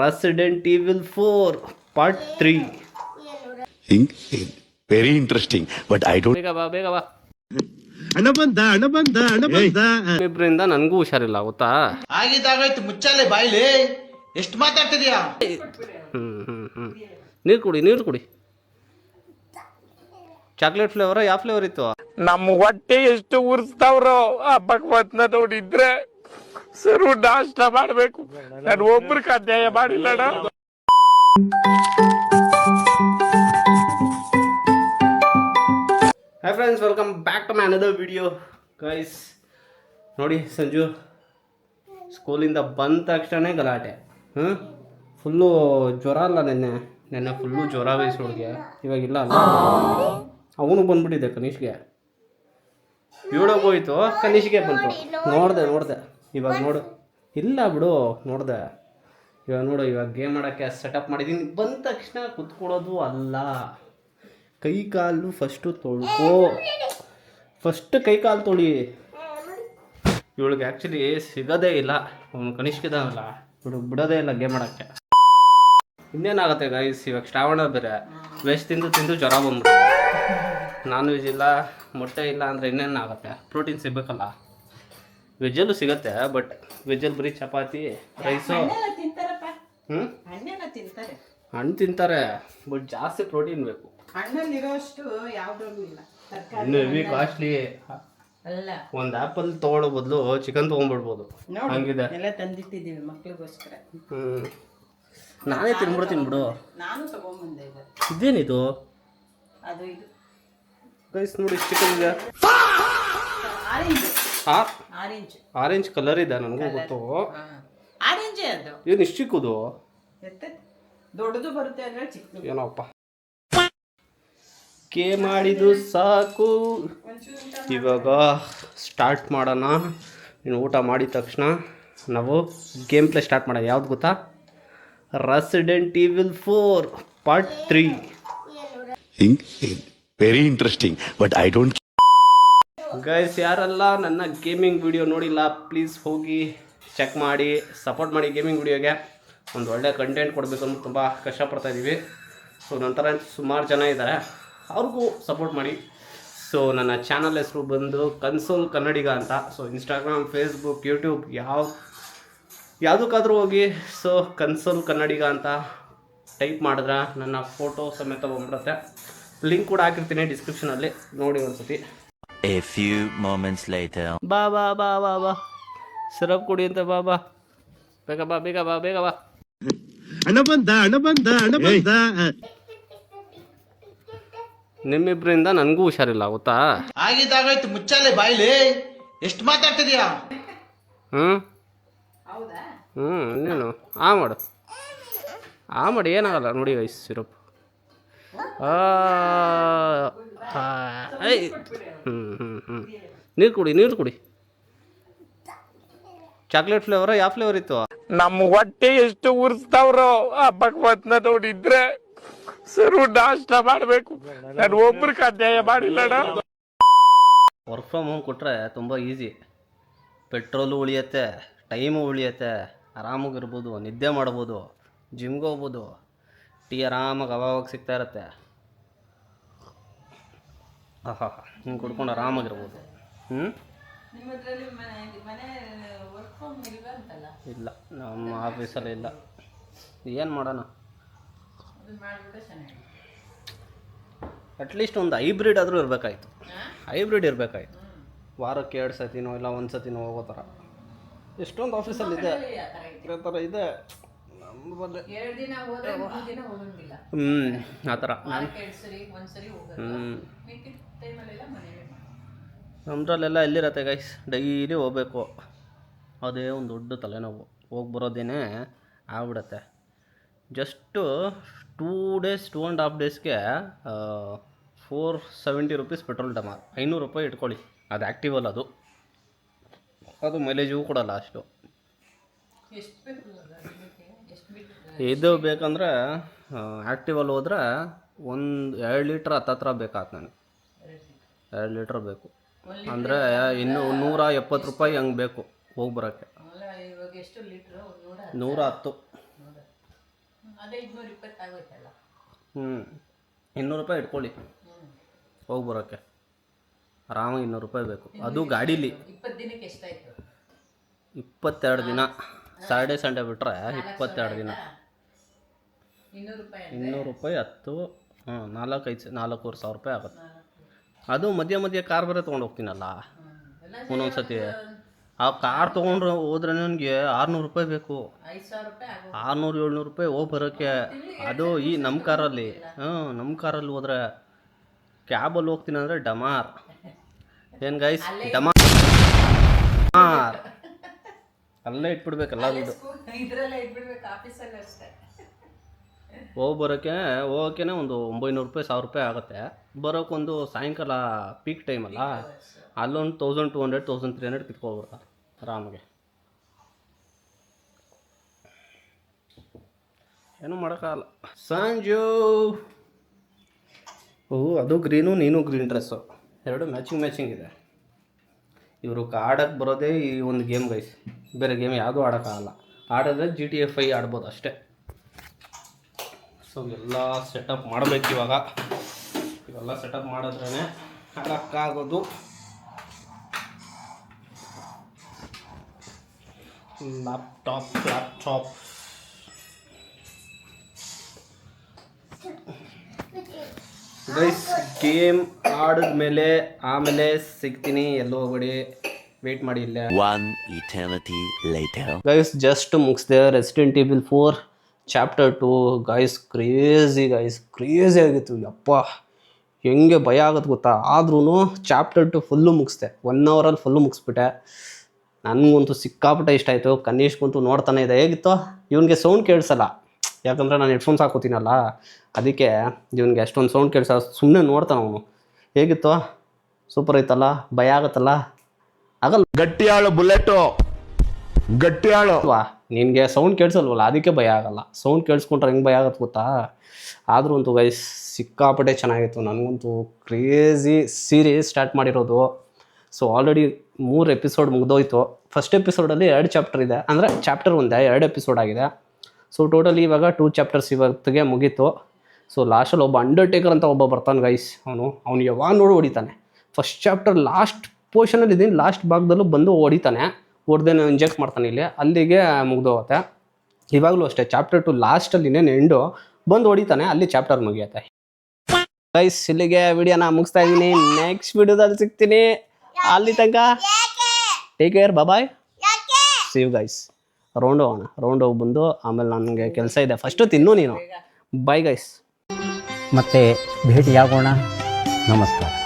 Resident Evil 4 Part 3. Very interesting, but I don't. ಬೇಗ ಬಾ ಹಣ ಬಂದ ಇಬ್ಬರಿಂದ ನನಗೂ ಹುಷಾರಿಲ್ಲ ಗೊತ್ತಾ. ಆಗಿದ್ದಾಗಾಯ್ತು ಮುಚ್ಚಾಲೆ ಬಾಯ್ಲಿ ಎಷ್ಟು ಮಾತಾಡ್ತಿದ್ಯಾ. ನೀರು ಕುಡಿ. ಚಾಕ್ಲೇಟ್ ಫ್ಲೇವರ್ ಯಾವ ಫ್ಲೇವರ್ ಇತ್ತು? ನಮ್ಮ ಹೊಟ್ಟೆ ಎಷ್ಟು ಉರ್ಸ್ತಾವ್ರೋ ಆ ಭಗವತ್ನ ನೋಡಿದ್ರೆ ಸರು ನಾಷ್ಟ ಮಾಡ್ಬೇಕು. ನಾನು ಒಬ್ರಿಗೆ ಅನ್ಯಾಯ ಮಾಡಿಲ್ಲಣ್ಣ. Hi friends, welcome back to my another video. Guys ನೋಡಿ, ಸಂಜು ಸ್ಕೂಲಿಂದ ಬಂದ ತಕ್ಷಣ ಗಲಾಟೆ. ಫುಲ್ಲು ಜ್ವರ ಅಲ್ಲ, ನೆನ್ನೆ ಫುಲ್ಲು ಜ್ವರ ಹುಡುಗಿಗೆ. ಇವಾಗಿಲ್ಲ ಅಲ್ಲ, ಅವನು ಬಂದ್ಬಿಟ್ಟಿದೆ ಕನಿಷ್ಗೆ. ಹೋಯ್ತು, ಕನಿಷ್ಗೆ ಬಂತು. ನೋಡಿದೆ ಇವಾಗ ನೋಡು. ಇಲ್ಲ ಬಿಡು, ನೋಡಿದೆ ಇವಾಗ ನೋಡು. ಇವಾಗ ಗೇಮ್ ಮಾಡೋಕ್ಕೆ ಸೆಟಪ್ ಮಾಡಿದ್ದೀನಿ. ಬಂದ ತಕ್ಷಣ ಕುತ್ಕೊಳ್ಳೋದು ಅಲ್ಲ, ಕೈ ಕಾಲು ಫಸ್ಟು ತೊಳ್ಕೋ. ಕೈ ಕಾಲು ತೊಳಿ. ಇವಳಿಗೆ ಆ್ಯಕ್ಚುಲಿ ಸಿಗೋದೇ ಇಲ್ಲ, ಅವನು ಕನಿಷ್ಕಿದಾನಲ್ಲ, ಬಿಡೋದೇ ಇಲ್ಲ ಗೇಮ್ ಮಾಡೋಕ್ಕೆ. ಇನ್ನೇನಾಗುತ್ತೆ ಗೈಸ್, ಇವಾಗ ಶ್ರಾವಣ ಬೇರೆ. ವೆಜ್ ತಿಂದು ಜ್ವರ ಬಂದ್ಬಿಟ್ಟು. ನಾನ್ ವೆಜ್ ಇಲ್ಲ, ಮೊಟ್ಟೆ ಇಲ್ಲ ಅಂದರೆ ಇನ್ನೇನಾಗುತ್ತೆ? ಪ್ರೋಟೀನ್ ಸಿಗಬೇಕಲ್ಲ. ವೆಜ್ಜಲ್ಲೂ ಸಿಗುತ್ತೆ, ಬಟ್ ವೆಜ್ಜಲ್ಲಿ ಬರೀ ಚಪಾತಿ, ರೈಸು. ಹಣ್ಣು ತಿಂತಾರೆ, ಬಟ್ ಜಾಸ್ತಿ ಪ್ರೋಟೀನ್ ಬೇಕು. ಹಣ್ಣಲ್ಲಿರೋಷ್ಟು ಯಾವುದ್ರಲ್ಲೂ ಇಲ್ಲ. ಇನ್ನು ಹೆವಿ ಕಾಸ್ಟ್ಲಿ. ಒಂದು ಆ್ಯಪಲ್ ತೊಗೊಳ್ಳೋ ಬದಲು ಚಿಕನ್ ತೊಗೊಂಡ್ಬಿಡ್ಬೋದು, ಹಂಗಿದೆ. ಎಲ್ಲ ತಂದಿಟ್ಟಿದ್ದೀವಿ ಮಕ್ಳಿಗೋಸ್ಕರ. ನಾನೇ ತಿನ್ಬಿಡ್ತೀನಿ ಬಿಡು. ನಾನು ತಗೊಂಡ್ಬಂದೆ. ಇದೇನಿದು? ಅದು ಇದು ಗೈಸ್ ನೋಡಿ, ಚಿಕನ್ ಇದೆ. ಆರೆಂಜ್ ಕಲರ್ ಇದೆ, ನನಗೂ ಗೊತ್ತು. ಆರೆಂಜೇ ಅದು. ಏನು ಇಷ್ಟು ಚಿಕ್ಕದು? ದೊಡ್ಡದು ಬರುತ್ತೆ ಅಂದ್ರೆ ಚಿಕ್ಕದು. ಏನೋಪ್ಪ, ಕೇ ಮಾಡಿದ್ದು ಸಾಕು. ಇವಾಗ ಸ್ಟಾರ್ಟ್ ಮಾಡೋಣ. ನೀನು ಊಟ ಮಾಡಿದ ತಕ್ಷಣ ನಾವು ಗೇಮ್ ಪ್ಲೇ ಸ್ಟಾರ್ಟ್ ಮಾಡೋಣ. ಯಾವ್ದು ಗೊತ್ತಾ? Resident evil 4 Part 3. Very interesting, but I don't. Guys, ಯಾರೆಲ್ಲ ನನ್ನ ಗೇಮಿಂಗ್ ವಿಡಿಯೋ ನೋಡಿಲ್ಲ, ಪ್ಲೀಸ್ ಹೋಗಿ ಚೆಕ್ ಮಾಡಿ, ಸಪೋರ್ಟ್ ಮಾಡಿ. ಗೇಮಿಂಗ್ ವಿಡಿಯೋಗೆ ಒಂದು ಒಳ್ಳೆ ಕಂಟೆಂಟ್ ಕೊಡಬೇಕು ಅಂತ ತುಂಬ ಕಷ್ಟಪಡ್ತಾಯಿದ್ದೀವಿ. ಸೊ ನಂತರ ಸುಮಾರು ಜನ ಇದ್ದಾರೆ, ಅವ್ರಿಗೂ ಸಪೋರ್ಟ್ ಮಾಡಿ. ಸೊ ನನ್ನ ಚಾನಲ್ ಹೆಸರು ಬಂದು ಕನ್ಸೋಲ್ ಕನ್ನಡಿಗ ಅಂತ. ಸೊ ಇನ್ಸ್ಟಾಗ್ರಾಮ್, ಫೇಸ್ಬುಕ್, ಯೂಟ್ಯೂಬ್ ಯಾವುದಕ್ಕಾದ್ರೂ ಹೋಗಿ ಸೊ ಕನ್ಸೋಲ್ ಕನ್ನಡಿಗ ಅಂತ ಟೈಪ್ ಮಾಡಿದ್ರೆ ನನ್ನ ಫೋಟೋ ಸಮೇತ ಬಂದ್ಬಿಡುತ್ತೆ. ಲಿಂಕ್ ಕೂಡ ಹಾಕಿರ್ತೀನಿ ಡಿಸ್ಕ್ರಿಪ್ಷನಲ್ಲಿ, ನೋಡಿ ಒಂದ್ಸತಿ. A few moments later. ಬಾ ಸಿರಪ್ ಕುಡಿ ಅಂತ. ಬಾ ಬೇಗ ಬಾ. ಹಣ ಬಂದ ನಿಮ್ಮಿಬ್ಬರಿಂದ ನನಗೂ ಹುಷಾರಿಲ್ಲ ಗೊತ್ತಾ. ಆಗಿದ್ದಾಗಾಯ್ತು ಮುಚ್ಚಾಲೆ ಬಾಯ್ಲಿ ಎಷ್ಟು ಮಾತಾಡ್ತಿದ್ಯಾ. ಇನ್ನೇನು ಆ ಮಾಡಿ ಏನಾಗಲ್ಲ ನೋಡಿ ಗೈಸ್. ಸಿರಪ್ ನೀರು ಕುಡಿ. ಚಾಕ್ಲೇಟ್ ಫ್ಲೇವರ್ ಯಾವ ಫ್ಲೇವರ್ ಇತ್ತು? ನಮ್ಮ ಹೊಟ್ಟೆ ಎಷ್ಟು ಉರ್ಸ್ತಾವ್ರೋ ಆ ಭಗವತ್ನ ನೋಡಿದ್ರೆ ಸರು ನಾಷ್ಟ ಮಾಡ್ಬೇಕು. ನಾನು ಒಬ್ರಿಗೆ ಅನ್ಯಾಯ ಮಾಡಿಲ್ಲಣ್ಣ. ವರ್ಕ್ ಫ್ರಮ್ ಹೋಮ್ ಕೊಟ್ಟರೆ ತುಂಬ ಈಸಿ. ಪೆಟ್ರೋಲು ಉಳಿಯುತ್ತೆ, ಟೈಮು ಉಳಿಯುತ್ತೆ, ಆರಾಮಾಗಿರ್ಬೋದು, ನಿದ್ದೆ ಮಾಡ್ಬೋದು, ಜಿಮ್ಗೆ ಹೋಗ್ಬೋದು, ಟೀ ಆರಾಮಾಗಿ ಅವಾಗ ಸಿಗ್ತಾ ಇರುತ್ತೆ. ಹಿಂಗೆ ಕುಡ್ಕೊಂಡು ಆರಾಮಾಗಿರ್ಬೋದು. ಇಲ್ಲ, ನಮ್ಮ ಆಫೀಸಲ್ಲಿ ಇಲ್ಲ. ಏನು ಮಾಡೋಣ? ಅಟ್ಲೀಸ್ಟ್ ಒಂದು ಹೈಬ್ರಿಡ್ ಆದರೂ ಇರಬೇಕಾಯ್ತು. ವಾರಕ್ಕೆ 2 ಸತಿನೋ ಇಲ್ಲ 1 ಸತಿನೋ ಹೋಗೋ ಥರ. ಎಷ್ಟೊಂದು ಆಫೀಸಲ್ಲಿ ಇದೆ ಆ ಥರ ಇದೆ. ಆ ಥರ ನಮ್ಮದ್ರಲ್ಲೆಲ್ಲ ಎಲ್ಲಿರತ್ತೆ ಗೈಸ್, ಡೈಲಿ ಹೋಗ್ಬೇಕು. ಅದೇ ಒಂದು ದೊಡ್ಡ ತಲೆನೋವು. ಹೋಗಿ ಬರೋದೇನೆ ಆಗ್ಬಿಡತ್ತೆ. ಜಸ್ಟು 2.5 ಡೇಸ್ಗೆ 470 rupees ಪೆಟ್ರೋಲ್ ಡಮ. 500 ರೂಪಾಯಿ ಇಟ್ಕೊಳ್ಳಿ. ಅದು ಆ್ಯಕ್ಟಿವಲ್, ಅದು ಮೈಲೇಜು ಕೊಡಲ್ಲ ಅಷ್ಟು. ಇದು ಬೇಕಂದರೆ ಆ್ಯಕ್ಟಿವಲ್ಲಿ ಹೋದರೆ 2 ಲೀಟ್ರ್ ಹತ್ತತ್ರ ಬೇಕಾಯ್ತು ನನಗೆ. 2 ಲೀಟ್ರ್ ಬೇಕು ಅಂದರೆ ಇನ್ನೂ 170 ರೂಪಾಯಿ ಹಂಗೆ ಬೇಕು ಹೋಗಿ ಬರೋಕ್ಕೆ. 110. ಅದೇ 220 ಆಗೋಯ್ತಲ್ಲ. 200 ರೂಪಾಯಿ ಇಟ್ಕೊಳ್ಳಿ ಹೋಗಿ ಬರೋಕ್ಕೆ. ಆರಾಮಾಗಿ 200 ರೂಪಾಯಿ ಬೇಕು, ಅದು ಗಾಡೀಲಿ. 20 ದಿನಕ್ಕೆ ಎಷ್ಟಾಯ್ತು? 22 ದಿನ, ಸಾಟರ್ಡೆ ಸಂಡೇ ಬಿಟ್ರೆ 22 ದಿನ. 200 ರೂಪಾಯಿ 200 ರೂಪಾಯಿ 10, 4,500 4,400 ರೂಪಾಯಿ ಆಗುತ್ತೆ. ಅದು ಮಧ್ಯೆ ಕಾರ್ ಬೇರೆ ತೊಗೊಂಡು ಹೋಗ್ತೀನಲ್ಲ ಒಂದೊಂದು ಸತಿ. ಆ ಕಾರ್ ತೊಗೊಂಡ್ರೆ ಹೋದ್ರೆ ನನಗೆ 600 ರೂಪಾಯಿ ಬೇಕು. 5,000 ರೂಪಾಯಿ ಆಗೋದು. 600-700 ರೂಪಾಯಿ ಹೋಗಿ ಬರೋಕ್ಕೆ. ಅದು ಈ ನಮ್ಮ ಕಾರಲ್ಲಿ. ನಮ್ಮ ಕಾರಲ್ಲಿ ಹೋದ್ರೆ ಕ್ಯಾಬಲ್ಲಿ ಹೋಗ್ತೀನಿ ಅಂದರೆ ಡಮಾರ್. ಏನು ಗೈಸ್, ಡಮಾರ್ ಅಲ್ಲೇ ಇಟ್ಬಿಡ್ಬೇಕಲ್ಲ ದುಡ್ಡು. ಇದ್ರಲ್ಲೇ ಇಟ್ಬಿಡ್ಬೇಕು, ಆಫೀಸಲ್ಲಿ ಅಷ್ಟೇ. ಹೋಗೋಕೆ ಒಂದು 900 ರೂಪಾಯಿ 1,000 ರೂಪಾಯಿ ಆಗುತ್ತೆ. ಬರೋಕ್ಕೊಂದು ಸಾಯಂಕಾಲ ಪೀಕ್ ಟೈಮಲ್ಲ, ಅಲ್ಲೊಂದು 1,200 1,300 ಕಿತ್ಕೊಬಿಡ್ತಾರೆ ಆರಾಮಾಗೆ. ಏನೂ ಮಾಡೋಕ್ಕಾಗಲ್ಲ. ಸಂಜು ಅದು ಗ್ರೀನು, ನೀನು ಗ್ರೀನ್ ಡ್ರೆಸ್ಸು, ಎರಡು ಮ್ಯಾಚಿಂಗ್ ಇದೆ. ಇವರು ಆಡೋಕ್ಕೆ ಬರೋದೇ ಈ ಒಂದು ಗೇಮ್ ಗೈಸ್, ಬೇರೆ ಗೇಮ್ ಯಾವುದೂ ಆಡೋಕ್ಕಾಗಲ್ಲ. ಆಡಿದ್ರೆ GTA 5 ಆಡ್ಬೋದು ಅಷ್ಟೇ. ಸೊ ಎಲ್ಲ ಸೆಟಪ್ ಮಾಡಬೇಕು ಇವಾಗ. ಇವೆಲ್ಲ ಸೆಟಪ್ ಮಾಡಿದ್ರೇ ಆಡೋಕ್ಕಾಗೋದು. ಲ್ಯಾಪ್ಟಾಪ್ ಗೈಸ್, ಗೇಮ್ ಆಡಿದ್ಮೇಲೆ ಆಮೇಲೆ ಸಿಗ್ತೀನಿ. ಎಲ್ಲೋ ಹೋಗ್ಬೇಡಿ, ವೆಯ್ಟ್ ಮಾಡಿ ಇಲ್ಲೇ. One eternity later. Guys just ಮುಗಿಸ್ದೆ resident evil 4 chapter 2. Guys crazy ಆಗಿತ್ತು. ಯಪ್ಪ ಹೆಂಗೆ ಭಯ ಆಗುತ್ತೆ ಗೊತ್ತಾ. ಆದ್ರೂ ಚಾಪ್ಟರ್ 2 ಫುಲ್ಲು ಮುಗಿಸ್ದೆ, 1 ಅವರಲ್ಲಿ ಫುಲ್ಲು ಮುಗಿಸ್ಬಿಟ್ಟೆ. ನನಗಂತೂ ಸಿಕ್ಕಾಪಟ್ಟೆ ಇಷ್ಟ ಆಯಿತು. ಕನಿಷ್ಕಂತೂ ನೋಡ್ತಾನೆ ಇದೆ. ಹೇಗಿತ್ತು, ಇವನಿಗೆ ಸೌಂಡ್ ಕೇಳಿಸಲ್ಲ, ಯಾಕಂದರೆ ನಾನು ಹೆಡ್ಫೋನ್ಸ್ ಹಾಕೋತೀನಲ್ಲ, ಅದಕ್ಕೆ ಇವನಿಗೆ ಅಷ್ಟೊಂದು ಸೌಂಡ್ ಕೇಳಿಸಲ್ಲ, ಸುಮ್ಮನೆ ನೋಡ್ತಾನೆ ಅವನು. ಹೇಗಿತ್ತು, ಸೂಪರ್ ಐತಲ್ಲ, ಭಯ ಆಗುತ್ತಲ್ಲ. ಆಗಲ್ಲ, ಗಟ್ಟಿಯಾಳು ಬುಲೆಟು, ಗಟ್ಟಿಯಾಳು ಅಲ್ವಾ, ನಿನಗೆ ಸೌಂಡ್ ಕೇಳಿಸಲ್ವಲ್ಲ, ಅದಕ್ಕೆ ಭಯ ಆಗಲ್ಲ. ಸೌಂಡ್ ಕೇಳಿಸ್ಕೊಂಡ್ರೆ ಹೆಂಗೆ ಭಯ ಆಗುತ್ತೆ ಗೊತ್ತಾ. ಆದರೂ ಅಂತೂ ಗೈಸ್ ಸಿಕ್ಕಾಪಟ್ಟೆ ಚೆನ್ನಾಗಿತ್ತು. ನನಗಂತೂ ಕ್ರೇಜಿ ಸೀರೀಸ್ ಸ್ಟಾರ್ಟ್ ಮಾಡಿರೋದು. ಸೊ ಆಲ್ರೆಡಿ 3 ಎಪಿಸೋಡ್ ಮುಗಿದೋಯ್ತು. ಫಸ್ಟ್ ಎಪಿಸೋಡಲ್ಲಿ 2 ಚಾಪ್ಟರ್ ಇದೆ, ಅಂದರೆ ಚಾಪ್ಟರ್ ಒಂದೇ 2 ಎಪಿಸೋಡ್ ಆಗಿದೆ. ಸೊ ಟೋಟಲಿ ಇವಾಗ 2 ಚಾಪ್ಟರ್ಸ್ ಇವತ್ತಿಗೆ ಮುಗೀತು. ಸೊ ಲಾಸ್ಟಲ್ಲಿ ಒಬ್ಬ ಅಂಡರ್ಟೇಕರ್ ಅಂತ ಒಬ್ಬ ಬರ್ತಾನೆ ಗೈಸ್. ಅವನು ಯಾವಾಗ ನೋಡಿ ಹೊಡಿತಾನೆ. ಫಸ್ಟ್ ಚಾಪ್ಟರ್ ಲಾಸ್ಟ್ ಪೋರ್ಷನಲ್ಲಿ ಇದ್ದೀನಿ, ಲಾಸ್ಟ್ ಭಾಗದಲ್ಲೂ ಬಂದು ಹೊಡಿತಾನೆ, ಹೊಡೆದೇನು ಇಂಜೆಕ್ಟ್ ಮಾಡ್ತಾನೆ. ಇಲ್ಲಿ ಅಲ್ಲಿಗೆ ಮುಗ್ದೋಗುತ್ತೆ. ಇವಾಗಲೂ ಅಷ್ಟೇ, ಚಾಪ್ಟರ್ 2 ಲಾಸ್ಟಲ್ಲಿ ಇನ್ನೇನು ಎಂಡು ಬಂದು ಹೊಡಿತಾನೆ, ಅಲ್ಲಿ ಚಾಪ್ಟರ್ ಮುಗಿಯುತ್ತೆ. ಗೈಸ್ ಇಲ್ಲಿಗೆ ವಿಡಿಯೋನ ಮುಗಿಸ್ತಾ ಇದ್ದೀನಿ. ನೆಕ್ಸ್ಟ್ ವಿಡಿಯೋದಲ್ಲಿ ಸಿಗ್ತೀನಿ. ಅಲ್ಲಿ ತನಕ take care, bye, see you guys. Round ಹೋಗಿ ಬಂದು ಆಮೇಲೆ ನನಗೆ ಕೆಲಸ ಇದೆ. ಫಸ್ಟು ತಿನ್ನು ನೀನು. Bye guys. ಮತ್ತೆ ಭೇಟಿಯಾಗೋಣ. ನಮಸ್ಕಾರ.